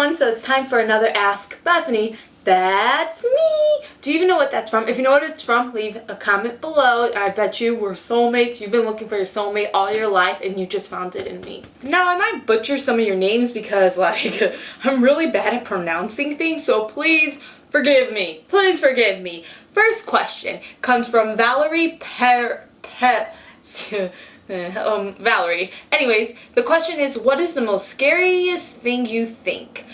everyone, so it's time for another Ask Bethany. That's me! Do you even know what that's from? If you know what it's from, leave a comment below. I bet you we're soulmates. You've been looking for your soulmate all your life and you just found it in me. Now, I might butcher some of your names because, like, I'm really bad at pronouncing things, so please forgive me. Please forgive me. First question comes from Valerie Valerie. Anyways, the question is, what is the most scariest thing you think?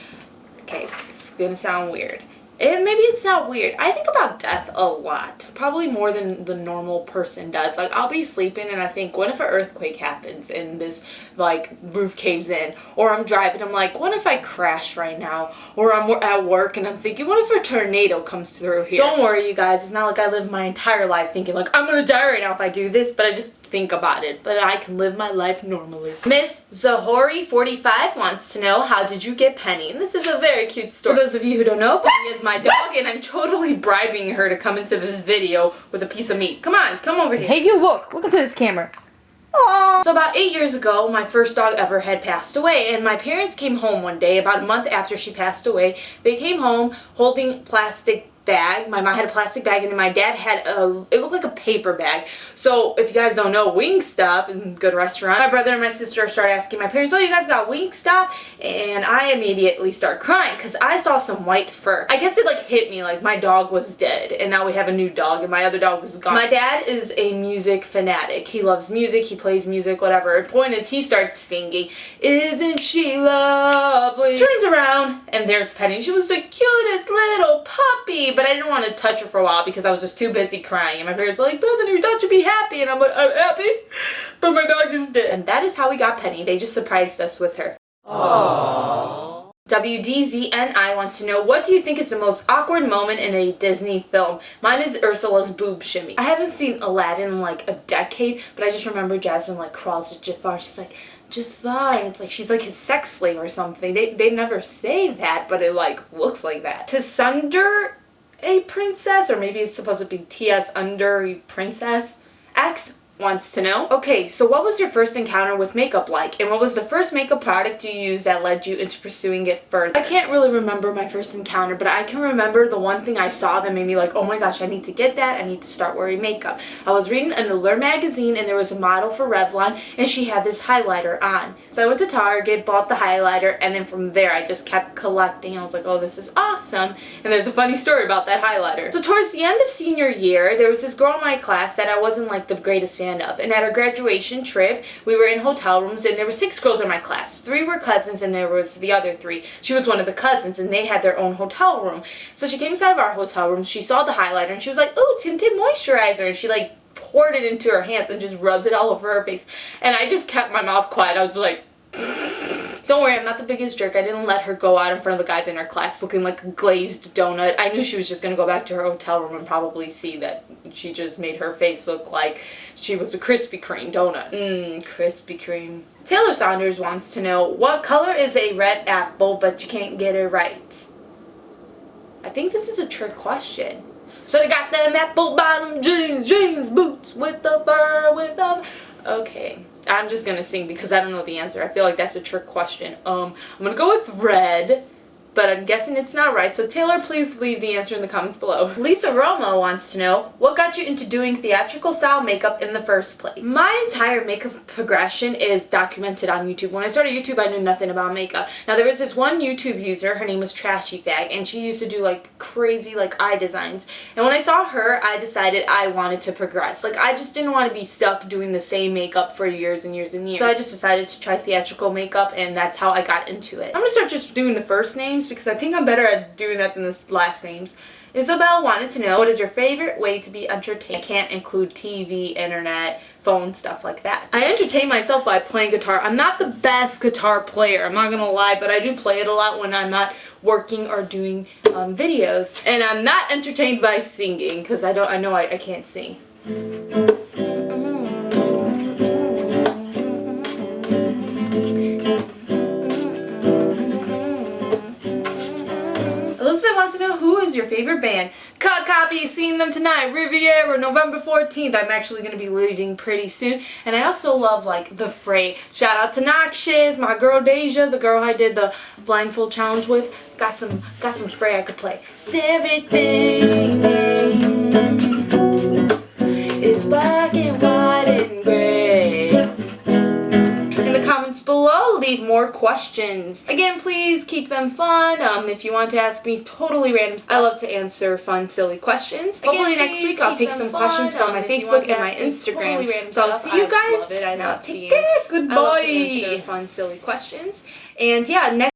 Okay, it's gonna sound weird. Maybe it's not weird. I think about death a lot. Probably more than the normal person does. Like, I'll be sleeping and I think, what if an earthquake happens and this, like, roof caves in? Or I'm driving, I'm like, what if I crash right now? Or I'm at work and I'm thinking, what if a tornado comes through here? Don't worry, you guys. It's not like I live my entire life thinking, like, I'm gonna die right now if I do this. But I just think about it. But I can live my life normally. Miss Zahori45 wants to know, how did you get Penny? And this is a very cute story. For those of you who don't know, Penny is my dog, and I'm totally bribing her to come into this video with a piece of meat. Come on, come over here. Hey, you look into this camera. Aww. So about 8 years ago, my first dog ever had passed away, and my parents came home one day, about a month after she passed away. They came home holding plastic bag. My mom had a plastic bag and then my dad had it looked like a paper bag. So if you guys don't know, Wingstop, a good restaurant, my brother and my sister started asking my parents, oh, you guys got Wingstop? And I immediately start crying because I saw some white fur. I guess it like hit me like my dog was dead and now we have a new dog and my other dog was gone. My dad is a music fanatic. He loves music, he plays music, whatever. And point is, he starts singing, isn't she lovely? Turns around and there's Penny. She was the cutest little puppy, but I didn't want to touch her for a while because I was just too busy crying. And my parents were like, Bethany, you thought you'd be happy. And I'm like, I'm happy, but my dog is dead. And that is how we got Penny. They just surprised us with her. Aww. WDZNI wants to know, what do you think is the most awkward moment in a Disney film? Mine is Ursula's boob shimmy. I haven't seen Aladdin in like a decade, but I just remember Jasmine like crawls to Jafar. She's like, Jafar, and it's like she's like his sex slave or something. They never say that, but it like looks like that. To Sunder a princess, or maybe it's supposed to be T.S. under a princess. X wants to know, okay, so what was your first encounter with makeup like, and what was the first makeup product you used that led you into pursuing it further? I can't really remember my first encounter, but I can remember the one thing I saw that made me like, oh my gosh, I need to get that, I need to start wearing makeup. I was reading an Allure magazine and there was a model for Revlon and she had this highlighter on. So I went to Target, bought the highlighter, and then from there I just kept collecting. I was like, oh, this is awesome. And there's a funny story about that highlighter. So towards the end of senior year, there was this girl in my class that I wasn't like the greatest fan of. And at our graduation trip, we were in hotel rooms and there were 6 girls in my class. 3 were cousins and there was the other 3. She was one of the cousins and they had their own hotel room. So she came inside of our hotel room, she saw the highlighter and she was like, ooh, tinted moisturizer. And she like poured it into her hands and just rubbed it all over her face. And I just kept my mouth quiet. I was like, don't worry, I'm not the biggest jerk. I didn't let her go out in front of the guys in her class looking like a glazed donut. I knew she was just going to go back to her hotel room and probably see that she just made her face look like she was a Krispy Kreme donut. Krispy Kreme. Taylor Saunders wants to know, what color is a red apple but you can't get it right? I think this is a trick question. So they got them apple bottom jeans, boots with the fur, Okay. I'm just gonna sing because I don't know the answer. I feel like that's a trick question. I'm gonna go with red, but I'm guessing it's not right. So Taylor, please leave the answer in the comments below. Lisa Romo wants to know, what got you into doing theatrical style makeup in the first place? My entire makeup progression is documented on YouTube. When I started YouTube, I knew nothing about makeup. Now there was this one YouTube user, her name was Trashy Fag, and she used to do like crazy like eye designs. And when I saw her, I decided I wanted to progress. Like, I just didn't want to be stuck doing the same makeup for years and years and years. So I just decided to try theatrical makeup, and that's how I got into it. I'm gonna start just doing the first names because I think I'm better at doing that than the last names. Isabel wanted to know, what is your favorite way to be entertained? I can't include TV, internet, phone, stuff like that. I entertain myself by playing guitar. I'm not the best guitar player, I'm not gonna lie, but I do play it a lot when I'm not working or doing videos. And I'm not entertained by singing because I know I can't sing. Elizabeth wants to know, who is your favorite band? Cut Copy, seeing them tonight, Riviera, November 14th. I'm actually going to be leaving pretty soon. And I also love, like, The Fray. Shout out to Noxious, my girl Deja, the girl I did the blindfold challenge with. Got some Fray I could play. Everything is black and white and gray. In the comments below, leave more questions. Again, please keep them fun. If you want to ask me totally random stuff, I love to answer fun, silly questions. Hopefully next week I'll take some questions from my Facebook and my Instagram. So I'll see you guys. Now take care. Goodbye. I love to answer fun, silly questions. And yeah, next